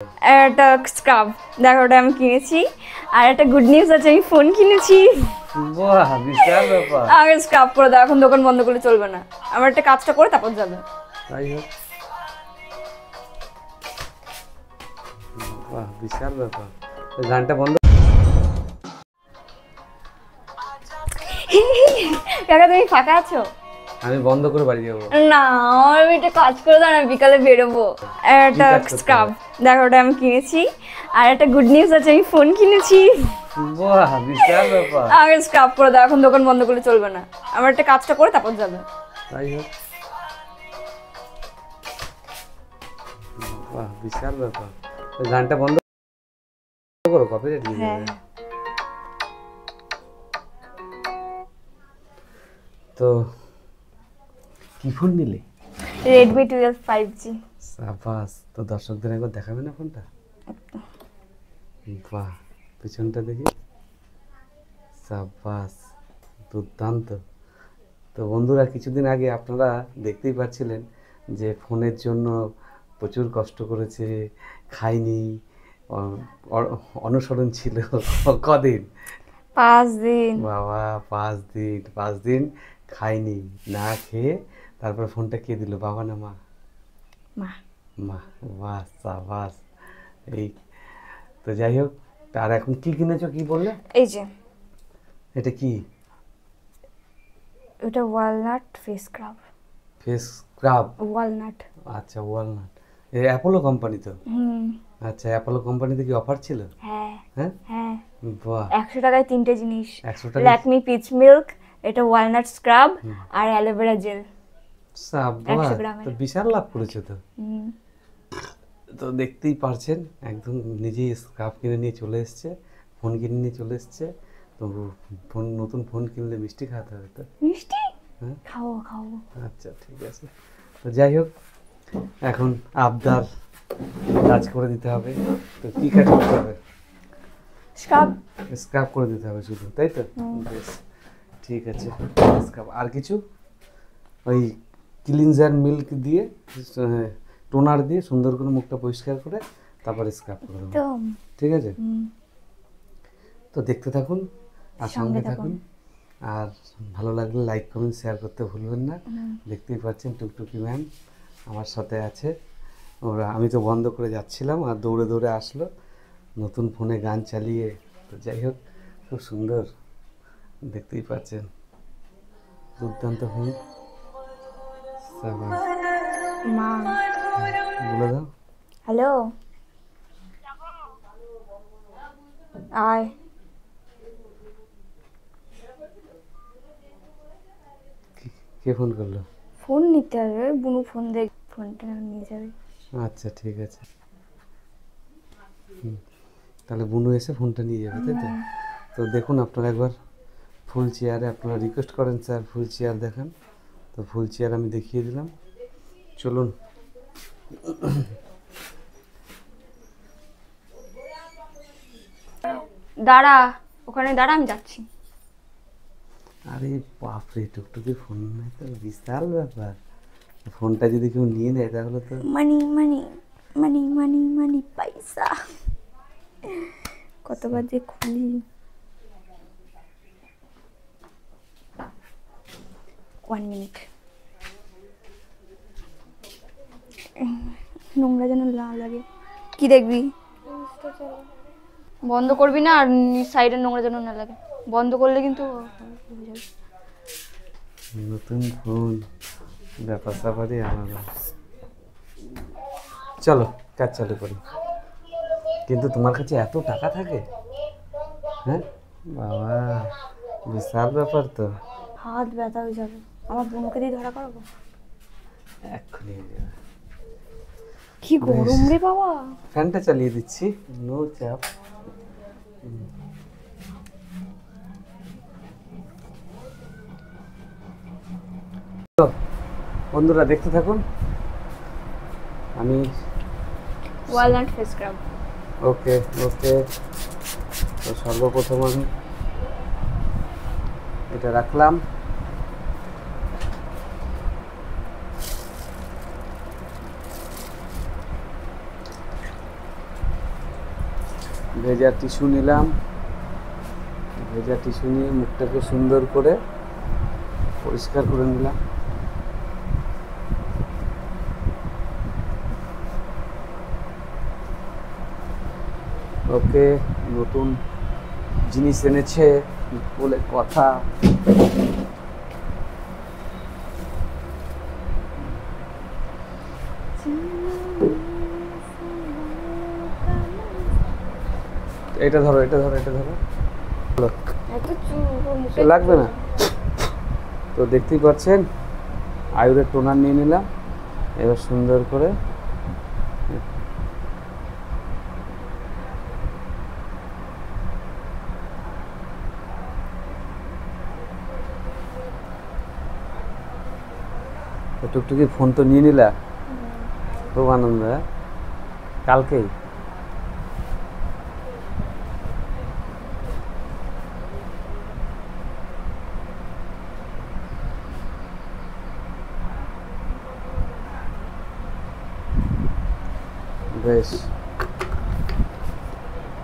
একটা স্ক্রাব দেখো, ওটা আমি কিনেছি। আর একটা গুড নিউজ আছে, আমি ফোন কিনেছি। বাহ, বিশাল ব্যাপার। আগে স্ক্রাব করে দাও, এখন দোকান বন্ধ করলে চলবে না। আমার একটা কাজটা করে তারপর যাবে। তাই হোক, বাহ বিশাল ব্যাপার। গানটা বন্ধ। কাকা তুমি ফাঁকা আছো? আমি বন্ধ করে বাড়ি যাবো। না, আমি একটা কাজ করে দাও না, বিকালে বেরোবো। একটা স্ক্রাব দেখো, ওটা আমি কিনেছি। আর একটা গুড নিউজ আছে, আমি ফোন কিনেছি। বাহ, বিশাল ব্যাপার। আগে স্ক্রাব করে দাও, এখন দোকান বন্ধ করলে চলবে না। আমার একটা কাজটা করে তারপর যাবে। তাই হোক, বাহ বিশাল ব্যাপার। গানটা বন্ধ করো, কপিরাইট দিয়ে হ্যাঁ। দেবে। তো কি ফোন নিলে? Redmi 12 5G। সাবাস। তো দর্শকদের একবার দেখাবে না ফোনটা? বাহ, পিছনটা দেখি। সাবাস, দুর্দান্ত। তো বন্ধুরা, কিছুদিন আগে আপনারা দেখতেই পাচ্ছিলেন যে ফোনের জন্য প্রচুর কষ্ট করেছে, খায়নি, অনুসরণ ছিল। কদিন? 5 দিন। বাবা, 5 দিন। 5 দিন খায়নি, না খেয়ে তারপর ফোনটা কে দিল, বাবা না মা? মা। মা। বাহ, সাবাস। এই তো যাই হোক, আর এখন কি কিনেছো, কি বললে? এই যে এটা কি? এটা walnut face scrub. Face scrub? Walnut. আচ্ছা, ওয়ালনাট। এই অ্যাপোলো কোম্পানি তো? হুম। আচ্ছা, অ্যাপোলো কোম্পানিতে কি অফার ছিল? হ্যাঁ হ্যাঁ, হ্যাঁ। বাহ। 100 টাকায় 3টে জিনিস। 100 টাকা? ল্যাকমি পিচ মিল্ক, এটা ওয়ালনাট স্ক্রাব, আর অ্যালোভেরা জেল। সাবাস, 100 গ্রামের। তো বিশাল লাভ করেছো তো। তো দেখতেই পারছেন, একদম নিজেই স্ক্রাব কিনে নিয়ে চলে এসছে, ফোন কিনে নিয়ে চলে এসছে। তো ফোন, নতুন ফোন কিনলে মিষ্টি খাওয়াতে হবে তো। মিষ্টি? হ্যাঁ, খাও খাও। আচ্ছা ঠিক আছে। তো যাই হোক, এখন আবদার কাজ করে দিতে হবে। তো কি কাজ করতে হবে? স্ক্রাব। স্ক্রাব করে দিতে হবে শুধু, তাই তো? বেশ, ঠিক আছে। স্ক্রাব আর কিছু? ওই ক্লিনজার মিল্ক দিয়ে, টোনার দিয়ে সুন্দর করে মুখটা পরিষ্কার করে তারপরে স্ক্রাব করে দেবো, ঠিক আছে? তো দেখতে থাকুন আর সঙ্গে থাকুন। আর ভালো লাগলে লাইক কমেন্ট শেয়ার করতে ভুলবেন না। দেখতেই পাচ্ছেন টুকটুকি ম্যাম আমার সাথে আছে। ওরা, আমি তো বন্ধ করে যাচ্ছিলাম আর দৌড়ে দৌড়ে আসলো নতুন ফোনে গান চালিয়ে। তো যাই হোক, খুব সুন্দর, দেখতেই পাচ্ছেন, দুর্দান্ত ফোন। মা বলে দাও। হ্যালো, আয়। কে ফোন করলো? ফোন নিতে হবে, বুনু ফোন দেখ, ফোনটা নিয়ে যাবে। আচ্ছা ঠিক আছে, তাহলে বুনু এসে ফোনটা নিয়ে যাবে, তাই তো? তো দেখুন, আপনারা একবার ফুল চেয়ারে, আপনারা রিকোয়েস্ট করেন স্যার ফুল চেয়ার দেখান, তো ফুল চেয়ার আমি দেখিয়ে দিলাম। চলুন। দাঁড়া, ওখানে দাঁড়া, আমি যাচ্ছি। আরে বাপরে, টুকটুকি ফোন নেয় তো বিশাল ব্যাপার। ফোনটা যদি কেউ নিয়ে নেয় তাহলে তো মানি মানি মানি মানি মানি পয়সা। কতবার যে খুলি। 1 মিনিট। নোংরা যেন না লাগে। কি দেখবি? বন্ধ করবি না, আর সাইডে নোংরা যেন না লাগে। বন্ধ করলে কিন্তু নতুন ফোন, ব্যাপার স্যাপারই আলাদা। চলো কাজ চালু করি। কিন্তু তোমার কাছে এত টাকা থাকে? হ্যাঁ বাবা, বিশাল ব্যাপার তো। হাত ব্যথা হয়ে যাবে। আমার বোনকে দিয়ে ধরা করাবো? এক্ষুনি হয়ে যাবে। কি গরম রে বাবা। ফ্যানটা চালিয়ে দিচ্ছি, নো চাপ। বন্ধুরা দেখতে থাকুন। আমি ওয়ালনাট ফেস স্ক্রাব। ওকে ওকে। তো সর্বপ্রথম আমি এটা রাখলাম। ভেজা টিস্যু নিলাম, ভেজা টিস্যু নিয়ে মুখটাকে সুন্দর করে পরিষ্কার করে নিলাম। ওকে, নতুন জিনিস এনেছে বলে কথা। এটা ধরো, এটা ধরো, এটা ধরো। লাগবে না তো, দেখতেই পাচ্ছেন আয়ুরের টোনার নিয়ে নিলাম। এবার সুন্দর করে টুকটুকি ফোন তো নিয়ে নিলা, খুব আনন্দ। কালকেই বেশ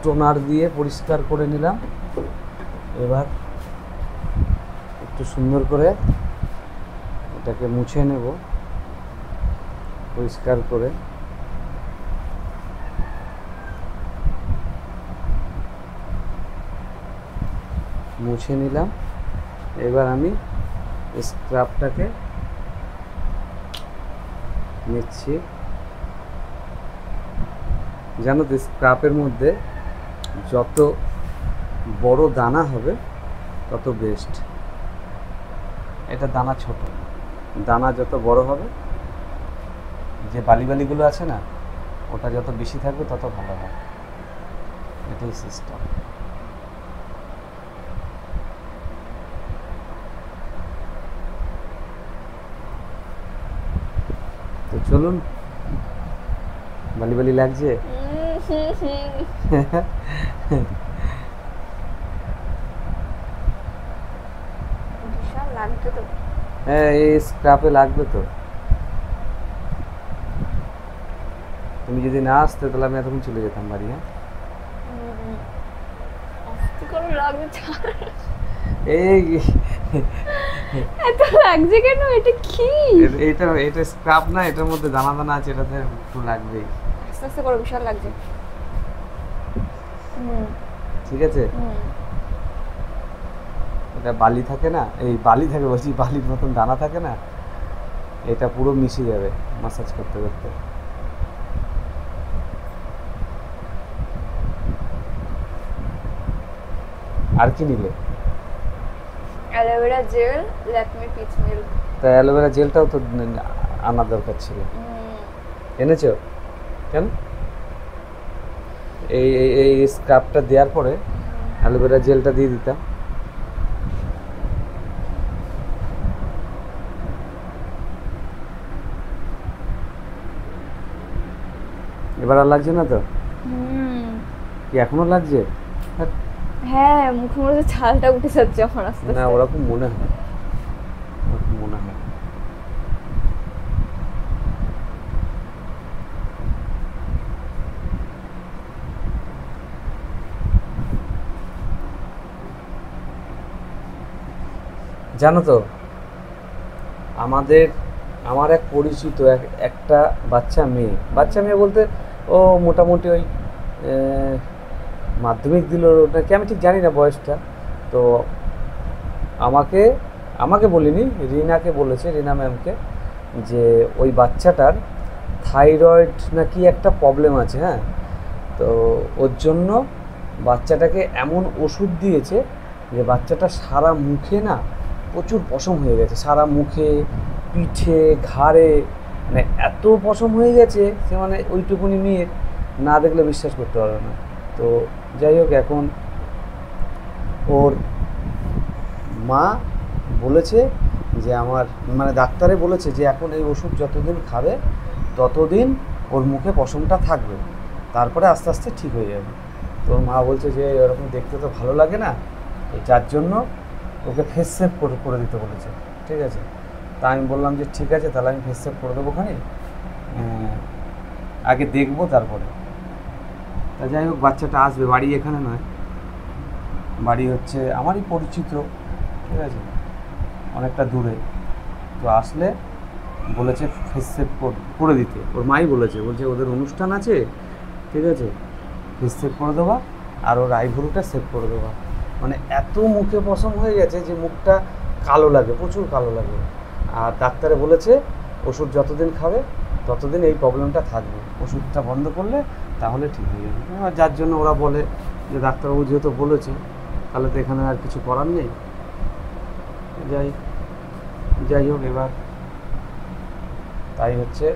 টোনার দিয়ে পরিষ্কার করে নিলাম। এবার একটু সুন্দর করে এটাকে মুছে নেব পরিষ্কার করে। মুছে নিলাম। এবার আমি স্ক্রাবটাকে নিচ্ছি। জানো তো, স্ক্রাবের মধ্যে যত বড় দানা হবে তত বেস্ট। এটা দানা ছোট, দানা যত বড় হবে, যে বালিগুলো আছে না, ওটা যত বেশি থাকবে তত ভালো হবে। এটাই সিস্টেম। তো চলুন, বালি লাগছে। হ্যাঁ, এই স্ক্রাপে লাগবে তো। তুমি যদি না আসতে তাহলে আমি এতক্ষণ চলে যেতাম বাড়ি। হ্যাঁ, এই এত লাগছে কেন? এটা কি? এটা স্ক্রাব না, এটার মধ্যে দানা দানা আছে, এটাতে একটু লাগবেই। আস্তে আস্তে করে, বিশাল লাগছে। ঠিক আছে। এটা বালি থাকে না, এই বালি থাকে বলছি, বালির মতন দানা থাকে না, এটা পুরো মিশে যাবে মাসাজ করতে করতে। আর কি নিলে? Aloe vera gel, Lakme pitch milk. তা অ্যালোভেরা জেলটাও তো আনার দরকার ছিল, এনেছো কেন? এই এই স্ক্রাবটা দেওয়ার পরে অ্যালোভেরা জেলটা দিয়ে দিতাম। এবার আর লাগছে না তো? কি এখনো লাগছে? হ্যাঁ, মুখের মধ্যে ছালটা উঠে যাচ্ছে আমার আস্তে আস্তে। না, ওরকম মনে হয়, ওরকম মনে হয়। জানো তো, আমার এক পরিচিত একটা বাচ্চা মেয়ে বলতে ও মোটামুটি ওই মাধ্যমিক দিল নাকি, আমি ঠিক জানি না বয়সটা। তো আমাকে বলিনি, রিনাকে বলেছে, রিনা ম্যামকে, যে ওই বাচ্চাটার থাইরয়েড নাকি একটা প্রবলেম আছে। হ্যাঁ, তো ওর জন্য বাচ্চাটাকে এমন ওষুধ দিয়েছে যে বাচ্চাটা সারা মুখে না প্রচুর পশম হয়ে গেছে, সারা মুখে, পিঠে, ঘাড়ে, মানে এত পশম হয়ে গেছে সে মানে ওইটুকুনি মেয়ে না দেখলে বিশ্বাস করতে পারবে না। তো যাই হোক, এখন ওর মা বলেছে যে আমার মানে ডাক্তারে বলেছে যে এখন এই ওষুধ যতদিন খাবে ততদিন ওর মুখে পশমটা থাকবে, তারপরে আস্তে আস্তে ঠিক হয়ে যাবে। তো মা বলছে যে এরকম দেখতে তো ভালো লাগে না, যার জন্য ওকে ফেস সেভ করে দিতে বলেছে। ঠিক আছে, তা আমি বললাম যে ঠিক আছে, তাহলে আমি ফেস সেভ করে দেবো, ওখানে আগে দেখবো তারপরে। তা যাই হোক, বাচ্চাটা আসবে, বাড়ি এখানে নয়, বাড়ি হচ্ছে আমারই পরিচিত, ঠিক আছে, অনেকটা দূরে। তো আসলে বলেছে ফেস সেভ করে দিতে, ওর মাই বলেছে, বলছে ওদের অনুষ্ঠান আছে, ঠিক আছে, ফেস সেভ করে দেওয়া আর ওর আইভ্রুটা সেভ করে দেওয়া। মানে এত মুখে পশম হয়ে গেছে যে মুখটা কালো লাগে, প্রচুর কালো লাগে। আর ডাক্তারে বলেছে ওষুধ যতদিন খাবে ততদিন এই প্রবলেমটা থাকবে, ওষুধটা বন্ধ করলে তাহলে ঠিক হয়ে যাবে। আর যার জন্য ওরা বলে যে ডাক্তারবাবু যেহেতু বলেছে তাহলে তো এখানে আর কিছু করার নেই। যাই হোক, এবার তাই হচ্ছে।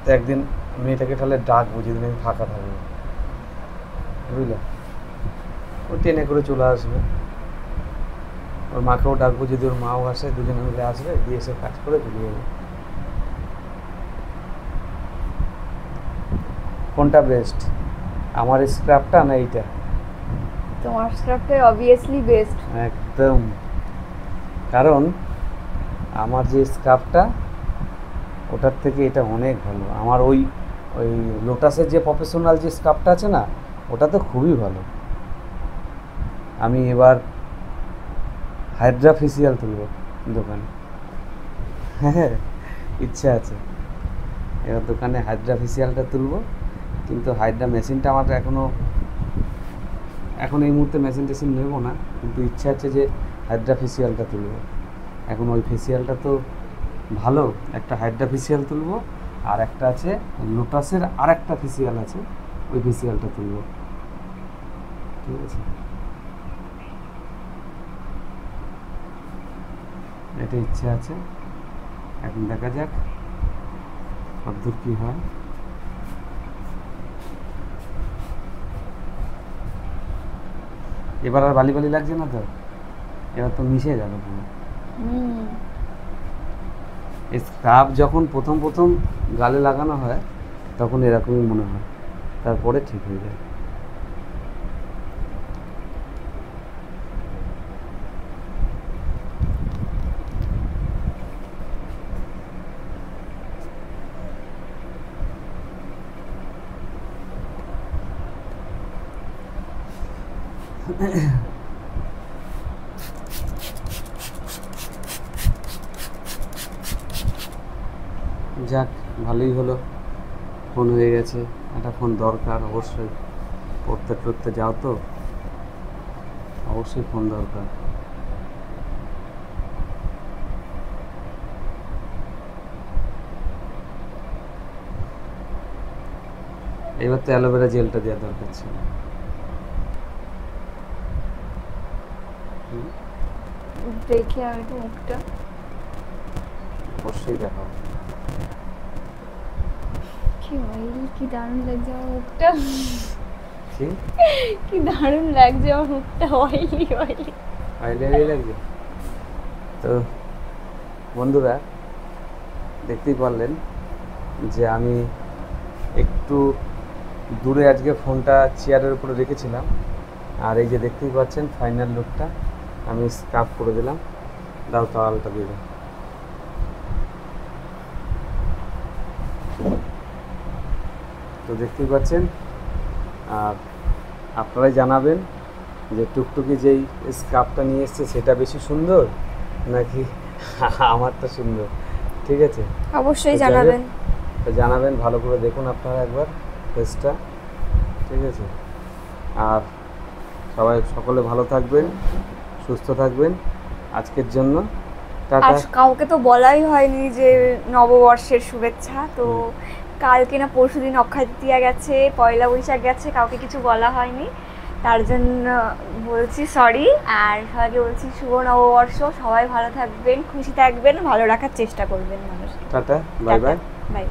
তো একদিন মেয়েটাকে তাহলে ডাকবো যেদিন আমি ফাঁকা থাকবো, বুঝলে, ও ট্রেনে করে চলে আসবে, ওর মাকেও ডাকবো, যদি ওর মাও আসে, দুজনে মিলে আসবে, দিয়ে এসে কাজ করে চলে যাবে। কোনটা বেস্ট, আমার স্ক্রাবটা না এইটা? তোমার স্ক্রাবটাই অবভিয়াসলি বেস্ট। একদম, কারণ আমার যে স্ক্রাবটা ওটার থেকে এটা অনেক ভালো। আমার ওই লোটাসের যে প্রফেশনাল যে স্ক্রাবটা আছে না, ওটা তো খুবই ভালো। আমি এবার হাইড্রা ফেসিয়াল তুলব দোকানে, হ্যাঁ ইচ্ছা আছে, এবার দোকানে হাইড্রা ফেসিয়ালটা তুলব। কিন্তু হাইড্রা মেশিনটা আমার এখন এই মুহূর্তে মেশিন টেশিন নেব না, কিন্তু ইচ্ছা আছে যে হাইড্রা ফেসিয়ালটা তুলব। এখন ওই ফেসিয়ালটা তো ভালো, একটা হাইড্রা ফেসিয়াল তুলব, আর একটা আছে লোটাসের আর একটা ফেসিয়াল আছে, ওই ফেসিয়ালটা তুলব, ঠিক আছে। এটা ইচ্ছে আছে, এখন দেখা যাক কতদূর কী হয়। এবার আর বালি বালি লাগছে না তো, এবার তো মিশে গেল পুরো। স্ক্রাব যখন প্রথম গালে লাগানো হয় তখন এরকমই মনে হয়, তারপরে ঠিক হয়ে যায়। যাক, ভালোই হলো, ফোন হয়ে গেছে। একটা ফোন দরকার অবশ্যই, পড়তে টড়তে যাও তো, অবশ্যই ফোন দরকার। এবার তো অ্যালোভেরা জেলটা দেওয়া দরকার ছিল। দেখি আমি একটু মুখটা, অবশ্যই দেখাও। কি অয়েলি, কি দারুণ লাগছে আমার মুখটা, কি কি দারুণ লাগছে আমার মুখটা, অয়েলি অয়েলি অয়েলি লাগছে। তো বন্ধুরা দেখতেই পারলেন যে আমি একটু দূরে আজকে ফোনটা চেয়ারের উপরে রেখেছিলাম, আর এই যে দেখতেই পাচ্ছেন ফাইনাল লুকটা আমি স্ক্রাব করে দিলাম। দাও তাওয়ালটা দিয়ে দাও। তো দেখতেই পাচ্ছেন, আর আপনারাই জানাবেন যে টুকটুকি যেই স্ক্রাবটা নিয়ে এসছে সেটা বেশি সুন্দর নাকি আমারটা সুন্দর, ঠিক আছে? অবশ্যই তো জানাবেন। তো জানাবেন, ভালো করে দেখুন আপনারা একবার ফেসটা, ঠিক আছে? আর সকলে ভালো থাকবেন, সুস্থ থাকবেন। আজকের জন্য টাটা। আজ কাউকে তো বলাই হয়নি যে নববর্ষের শুভেচ্ছা, তো কালকে না পরশুদিন অক্ষয় তৃতীয়া গেছে, পয়লা বৈশাখ গেছে, কাউকে কিছু বলা হয়নি, তার জন্য বলছি সরি। আর সবাইকে বলছি শুভ নববর্ষ, সবাই ভালো থাকবেন, খুশি থাকবেন, ভালো রাখার চেষ্টা করবেন মানুষ। Tata, bye bye. বাই।